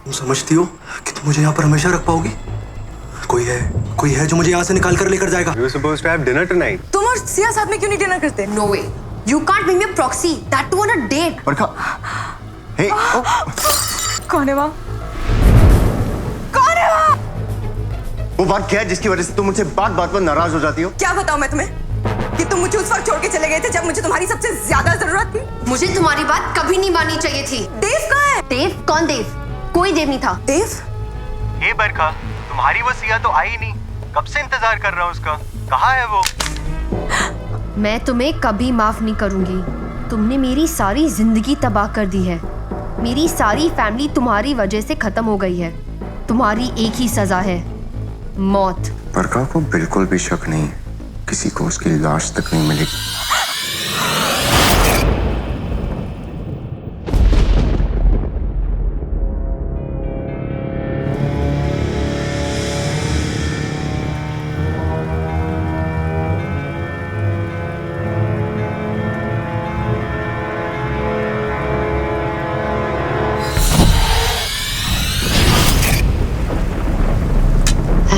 तुम समझती हो कि तुम मुझे यहाँ पर हमेशा रख पाओगी? कोई है जो मुझे यहाँ से निकाल कर लेकर जाएगा? You were supposed to have dinner tonight. तुम और सिया साथ में क्यों नहीं डिनर करते? No way. You can't bring me a proxy. That too on a date. Barkha, hey, oh. कौन है वहाँ? कौन है वहाँ? वो बात क्या है जिसकी वजह से तुम मुझसे बात बात पर नाराज हो जाती हो? क्या बताऊँ मैं तुम्हें कि तुम मुझे उस वक्त छोड़ के चले गए थे जब मुझे तुम्हारी सबसे ज्यादा जरूरत थी। मुझे तुम्हारी बात कभी नहीं माननी चाहिए थी। देव कहाँ है? देव? कौन देव? कोई देव नहीं था। देव? हे बरखा, तुम्हारी वो सिया तो आई नहीं। कब से इंतजार कर रहा हूँ उसका। कहाँ है वो? मैं तुम्हें कभी माफ नहीं करूंगी। तुमने मेरी सारी जिंदगी तबाह कर दी है। मेरी सारी फैमिली तुम्हारी वजह से खत्म हो गई है। तुम्हारी एक ही सजा है, मौत। बरखा को बिल्कुल भी शक नहीं है, किसी को उसकी लाश तक नहीं मिलेगी।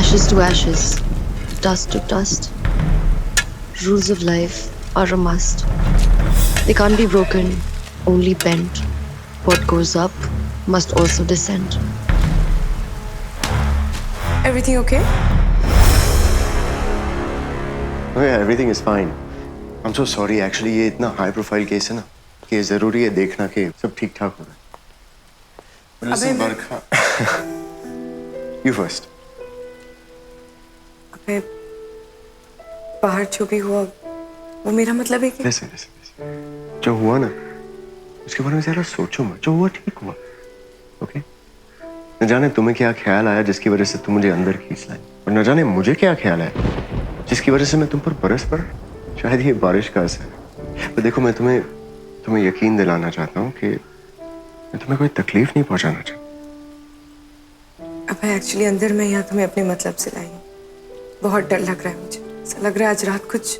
Ashes to ashes, dust to dust. Rules of life are a must. They can't be broken, only bent. What goes up must also descend. Everything okay? Oh yeah, everything is fine. I'm so sorry. Actually, ये इतना high profile case है ना कि ये जरूरी है देखना कि सब ठीक ठाक हो रहा है। Listen, Barkha, you first. अबे, बाहर जो भी हुआ वो मेरा मतलब है कि listen. जो हुआ ना उसके बारे में ज़रा सोचो मत। जो हुआ ठीक हुआ, ओके? न जाने तुम्हें क्या ख्याल आया जिसकी वजह से तुम मुझे अंदर खींच लाई, और न जाने मुझे क्या ख्याल आया जिसकी वजह से मैं तुम पर बरस पड़ा। शायद ये बारिश का असर है। पर देखो, मैं तुम्हें यकीन दिलाना चाहता हूँ कि मैं तुम्हें कोई तकलीफ नहीं पहुंचाना चाहता। अब एक्चुअली अंदर मैं यहाँ तुम्हें अपने मतलब से लाई हूँ। बहुत डर लग रहा है मुझे। ऐसा लग रहा है आज रात कुछ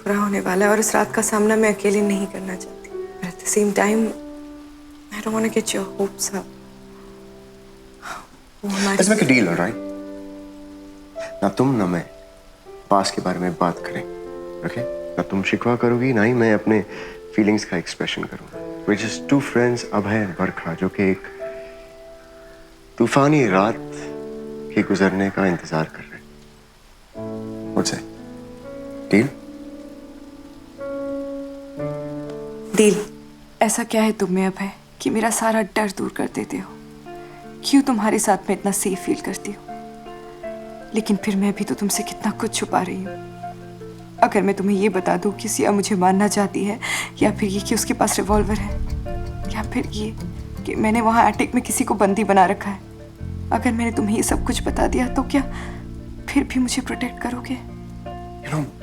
बुरा होने वाला है और इस रात का सामना मैं अकेले नहीं करना चाहती। But at the same time, I don't want to get your hopes up. Let's make a deal, all right? ना तुम ना मैं पास के बारे में बात करें, ओके? ना तुम शिकवा करोगी, ना ही मैं अपने फीलिंग्स का एक्सप्रेशन करूंगा। We're just two friends, अभय और बरखा, जो कि एक तूफानी रात के गुजरने का इंतजार कर रहे हैं। What's that? Deal? डील। ऐसा क्या है तुम में अभय कि मेरा सारा डर दूर कर देते हो? क्यों तुम्हारे साथ में इतना सेफ फील करती हूँ? लेकिन फिर मैं भी तो तुमसे कितना कुछ छुपा रही हूँ। अगर मैं तुम्हें ये बता दूँ कि सिया मुझे मारना चाहती है, या फिर ये कि उसके पास रिवॉल्वर है, या फिर ये कि मैंने वहाँ अटैक में किसी को बंदी बना रखा है, अगर मैंने तुम्हें ये सब कुछ बता दिया तो क्या फिर भी मुझे प्रोटेक्ट करोगे?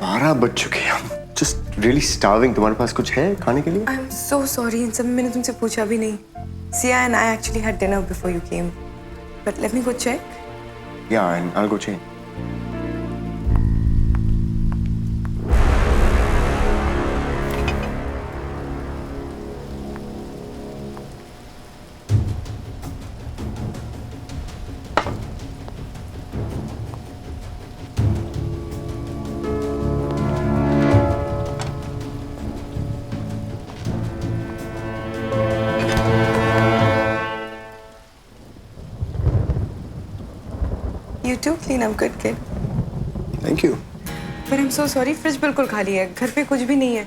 12 बज चुके हैं। Just really starving. तुम्हारे पास कुछ है खाने के लिए? I'm so sorry. इन सब में मैंने तुमसे पूछा भी नहीं. Sia and I actually had dinner before you came. But let me go check. Yeah, and I'll go change. You too clean up good, kid. Thank you. But I'm so sorry. Fridge बिल्कुल खाली है. घर पे कुछ भी नहीं है.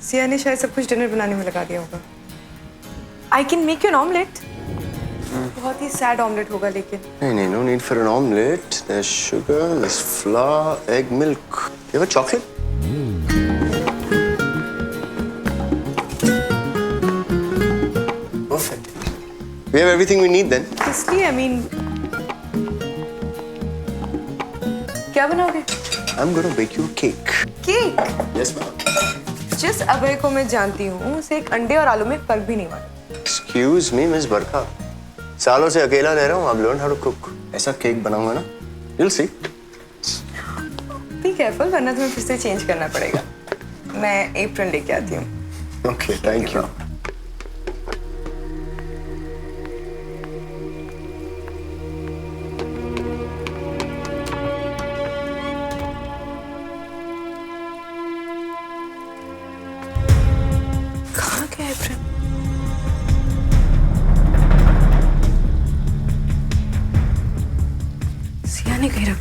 सिया ने शायद सब कुछ डिनर बनाने में लगा दिया होगा. I can make you an omelette. बहुत ही sad omelette होगा लेकिन. नहीं, no need for an omelette. There's sugar, there's flour, egg, milk. You have a chocolate? Perfect. We have everything we need then. इसलिए I mean. क्या बनाओगे? I'm going to bake you a cake. Cake? Yes, ma'am. जिस अभय को मैं जानती हूँ उसे एक अंडे और आलू में फर्क भी नहीं मालूम। Excuse me, Miss Barkha. सालों से अकेला रह रहा हूँ. I've learned how to cook. ऐसा केक बनाऊंगा ना? You'll see. Be careful वरना तुम्हें फिर से चेंज करना पड़ेगा। मैं एप्रन लेके आती हूँ। Okay, thank you.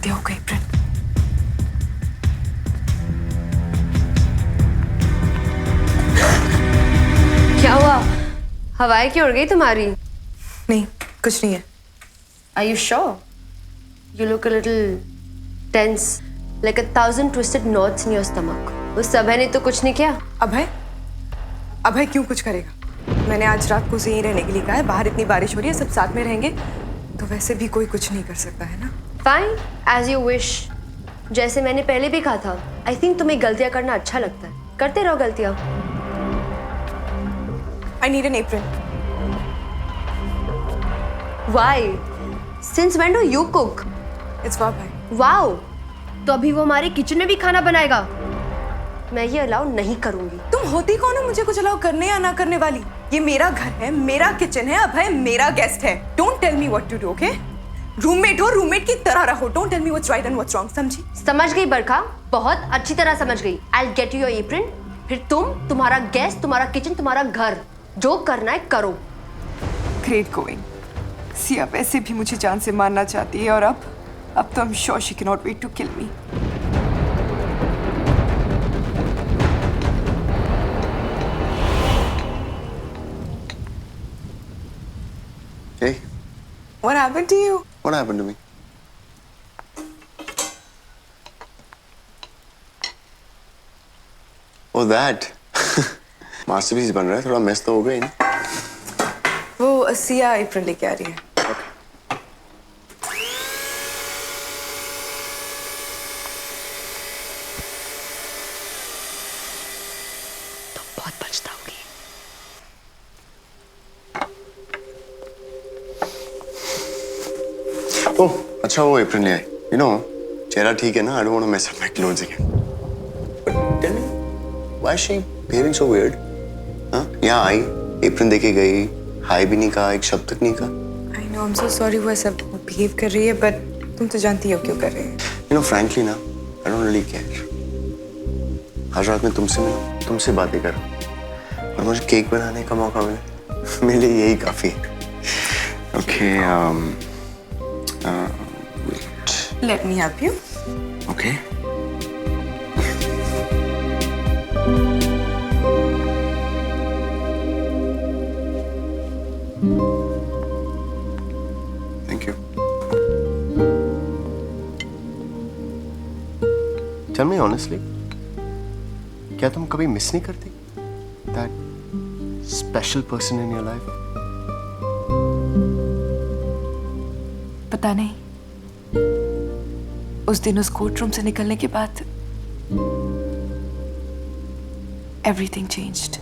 गलतियां हो गई प्रिन। क्या हुआ? हवाएं क्यों उड़ गई तुम्हारी? नहीं, कुछ नहीं है। Are you sure? You look a little tense, like 1,000 twisted knots in your stomach. उस अभय ने तो कुछ नहीं किया। अभय? अभय क्यों कुछ करेगा? मैंने आज रात को उसे यहीं रहने के लिए कहा है। बाहर इतनी बारिश हो रही है, सब साथ में रहेंगे, तो वैसे भी कोई कुछ नहीं कर सकता है ना। Fine, as you wish. जैसे मैंने पहले भी कहा था, I think तुम्हें गलतियां करना अच्छा लगता है। करते रहो गलतियां। I need an apron. Why? Since when do you cook? It's for Abhay. Wow! तो अभी वो हमारे किचन में भी खाना बनाएगा। मैं ये अलाउ नहीं करूंगी। तुम होती कौन हो मुझे कुछ अलाउ करने या ना करने वाली? ये मेरा घर है, मेरा किचन है, अभय मेरा गेस्ट है। Don't tell me what to do, okay? Roommate हो, रूममेट की तरह रहो। Don't tell me what's right and what's wrong, समझी? समझ गई बरखा, बहुत अच्छी तरह समझ गई। I'll get you your apron. फिर तुम, तुम्हारा गेस्ट, तुम्हारा किचन, तुम्हारा घर, जो करना है करो। Great going. सिया वैसे भी मुझे जान से मारना चाहती है और अब तो I'm sure she cannot wait to kill me. Hey, What happened to you? what happened to me? Oh, that. Masterpiece बन रहा है, थोड़ा मेस तो हो गई ना। वो सिया एप्रन लेके आ रही है। तुम बहुत पछताओगी। ओह, अच्छा वो एप्रन ले आई। You know, चेहरा ठीक है ना? I don't want to mess up my clothes again. But tell me, why is she behaving so weird? हाँ, यहाँ आई, एप्रन देके गई, हाय भी नहीं कहा, एक शब्द तक नहीं कहा। I know, I'm so sorry वो ऐसा बिहेव कर रही है, but तुम तो जानती हो क्यों कर रही है। You know, frankly ना, I don't really care. आज रात में तुमसे मिला, तुमसे बातें करा, और मुझे केक बनाने का मौका मिला, मेरे लिए यही काफी है। Okay, wait. Let me help you. Okay. Thank you. Tell me honestly, क्या तुम कभी मिस नहीं करती that special person in your life? पता नहीं, उस दिन उस कोर्ट रूम से निकलने के बाद everything changed.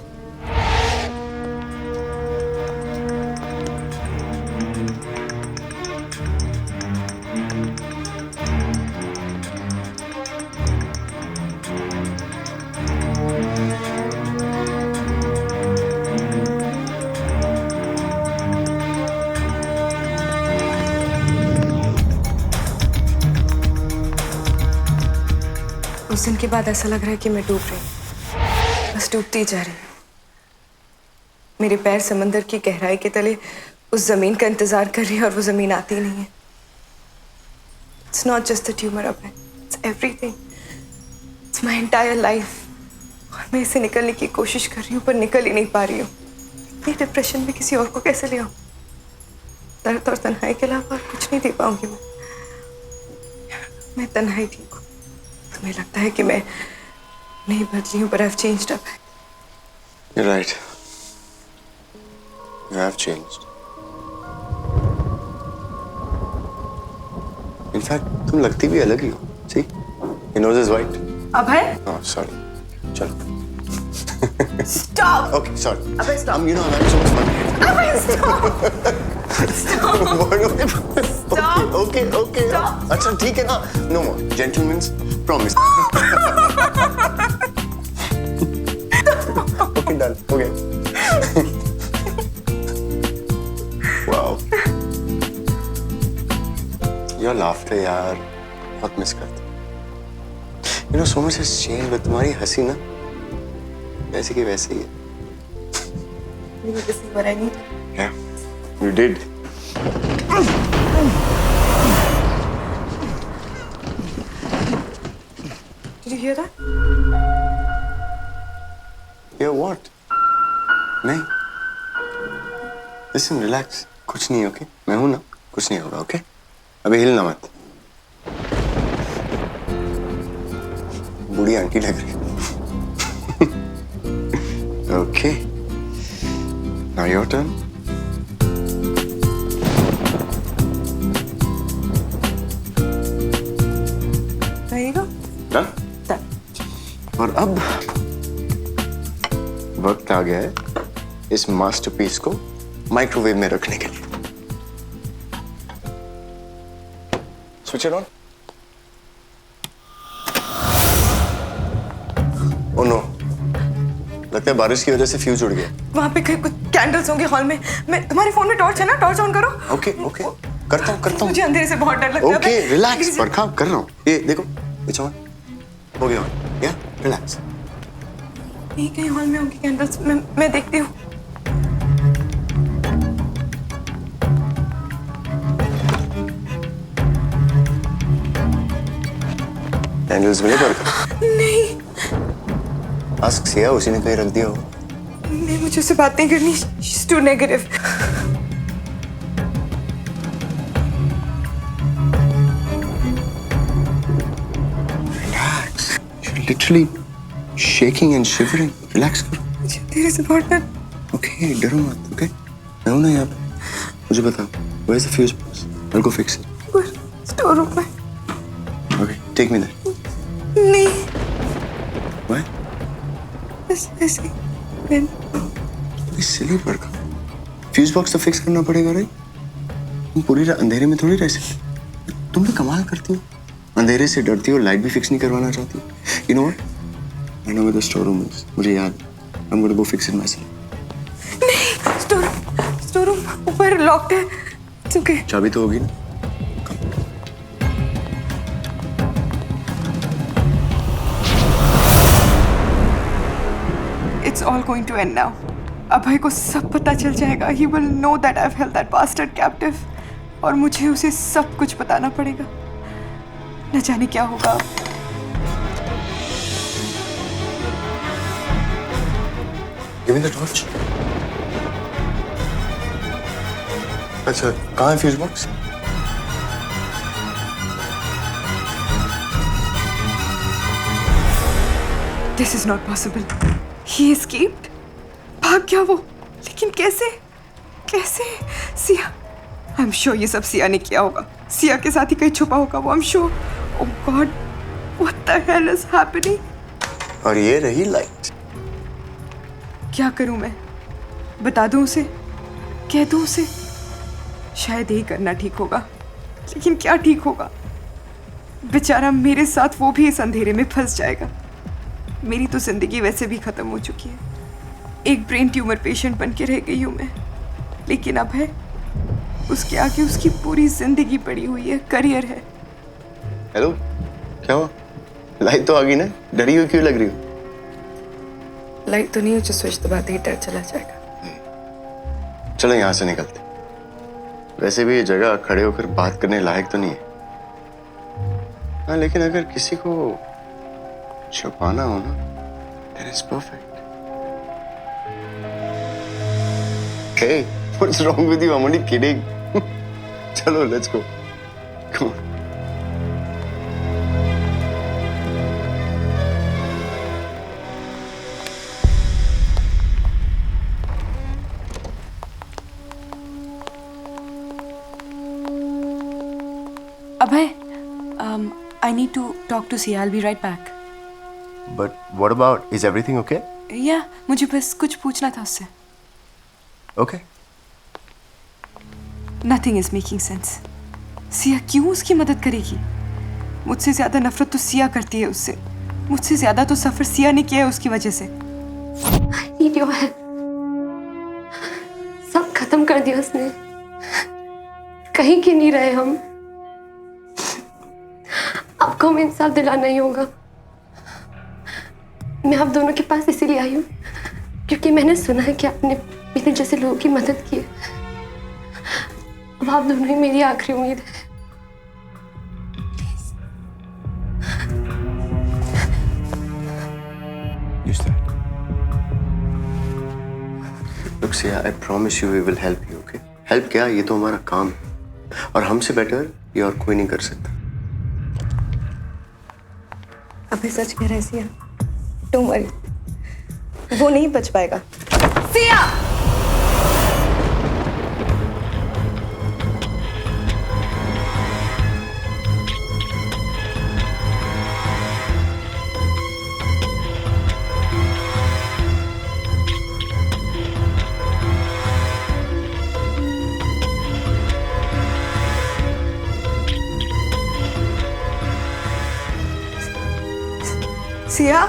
उस दिन के बाद ऐसा लग रहा है कि मैं डूब रही हूँ, बस डूबती जा रही हूँ। मेरे पैर समंदर की गहराई के तले उस जमीन का इंतजार कर रही है और वो जमीन आती नहीं है। It's not just the tumor अब है, it's everything. It's my entire life. और मैं इसे निकलने की कोशिश कर रही हूँ पर निकल ही नहीं पा रही हूँ। इतनी डिप्रेशन में किसी और को कैसे ले आऊँ? दर्द और तन्हाई के अलावा और कुछ नहीं दे पाऊंगी मैं तन्हाई ठीक हूँ। तुम्हें लगता है कि मैं नहीं बदली हूँ, but I've changed up. You're right. You have changed. In fact, तुम लगती भी अलग ही हो. See? Your nose is white. Abhay? Oh, sorry. चलो. Stop! Okay, sorry. Abhay stop! You know, I'm having so much fun. Abhay stop! Stop! Okay. Stop! अच्छा ठीक है ना. No more. Gentlemen's promise. Okay, done. Okay. Wow. Your laughter, यार, बहुत miss करता. You know, so much has changed, but तुम्हारी हंसी ना, वैसे की वैसे ही है. This is what I need. Yeah, you did. Did you hear that? Yeah, what? नहीं. Listen, relax. कुछ नहीं, okay? मैं हूं ना, कुछ नहीं होगा, okay? अभी हिलना मत. बूढ़ी आंटी लग रही है. Okay. Now your turn. There you go. Done? Done. और अब वक्त आ गया है इस मास्टरपीस को माइक्रोवेव में रखने के लिए. Switch it on. Oh no, लगता है बारिश की वजह से फ्यूज उड़ गया. वहाँ पे कहीं कुछ कैंडल्स होंगे हॉल में. मैं तुम्हारे फोन में टॉर्च है ना, टॉर्च ऑन करो. ओके ओके, करता हूँ. मुझे अंधेरे से बहुत डर लगता है. Okay, relax. Please. बरखा कर रहा हूँ. ये देखो, इट्स ऑन. हो गया ऑन. या रिलैक्स. नहीं, कहीं हॉल में होंगी कैंडल्स. मैं देखती हूँ. कैंडल्स मिले बरखा? नहीं आस्क सिया, उसी ने कहीं रख दिया हो. नहीं, मुझे उससे बात नहीं करनी. She's too negative. Relax. You're literally shaking and shivering. Relax करो. मुझे तेरे से बहुत डर. Okay, डरो मत. Okay, मैं हूं ना यहाँ पे. मुझे बताओ. Where's the fuse box? I'll go fix it. Store room में. Okay, take me there. नहीं, Why? बस ऐसे ही. मैं- इस सिली पर का फ्यूज बॉक्स तो फिक्स करना पड़ेगा रे. तुम पूरी रात अंधेरे में थोड़ी रह सकते. तुम भी कमाल करती हो. अंधेरे से डरती हो, लाइट भी फिक्स नहीं करवाना चाहती. You know what? I know where the store room is. मुझे याद. I'm gonna go fix it myself. नहीं, स्टोर रूम ऊपर लॉक्ड है. It's okay. चाबी तो होगी ना. It's all going to end now. अभय को सब पता चल जाएगा. He will know that I've held that bastard captive. और मुझे उसे सब कुछ बताना पड़ेगा. न जाने क्या होगा अब. Give me the torch. अच्छा, कहाँ है fuse box? This is not possible. He escaped. भाग गया वो. लेकिन कैसे? कैसे? सिया. I'm sure ये सब सिया ने किया होगा. सिया के साथ ही कहीं छुपा होगा वो. I'm sure. Oh God. What the hell is happening? और ये रही लाइट. क्या करूं मैं? बता दूं उसे? कह दूं उसे? शायद यही करना ठीक होगा. लेकिन क्या ठीक होगा? बेचारा मेरे साथ वो भी इस अंधेरे में फंस जाएगा. मेरी तो जिंदगी वैसे भी खत्म हो चुकी है. एक ब्रेन ट्यूमर पेशेंट बन के रह गई हूं मैं. लेकिन अब है उसके आगे उसकी पूरी जिंदगी पड़ी हुई है. करियर है. हेलो, क्या हुआ? लाइट तो आ गई ना. डरी हुई क्यों लग रही हो? लाइट तो नहीं हो जो स्विच दबाते ही डर चला जाएगा. चलो यहाँ से निकलते. वैसे भी ये जगह खड़े होकर बात करने लायक तो नहीं है. हाँ, लेकिन अगर किसी को छुपाना हो ना, then it's perfect. Hey, what's wrong with you? I'm only kidding. चलो, let's go. Come on. Abhay, I need to talk to Sia. I'll be right back. But what about? Is everything okay? Yeah, मुझे बस कुछ पूछना था उससे. Okay. Nothing is making sense. Siya क्यों उसकी मदद करेगी? मुझसे ज्यादा नफरत तो सिया करती है उससे. मुझसे ज्यादा तो सफर सिया ने किया है उसकी वजह से. Need your help. सब खत्म कर दिया उसने. कहीं के नहीं रहे हम. आपको हमें इंसाफ दिलाना ही होगा. मैं आप दोनों के पास इसीलिए आई हूँ क्योंकि मैंने सुना है कि आपने मेरे जैसे लोगों की मदद की है. अब आप दोनों ही मेरी आखिरी उम्मीद है. Siya, I promise you we will help you, okay? Help क्या, ये तो हमारा काम है और हमसे बेटर ये और कोई नहीं कर सकता। अबे सच कह रहे सिया, डोंट वरी, वो नहीं बच पाएगा। Siya! Siya?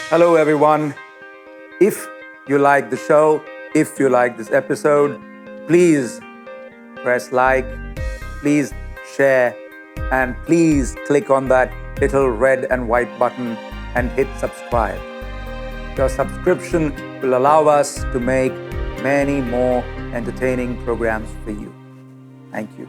Hello everyone. If you like the show, if you like this episode, please press like, please share, and please click on that little red and white button and hit subscribe. Your subscription will allow us to make many more entertaining programs for you. Thank you.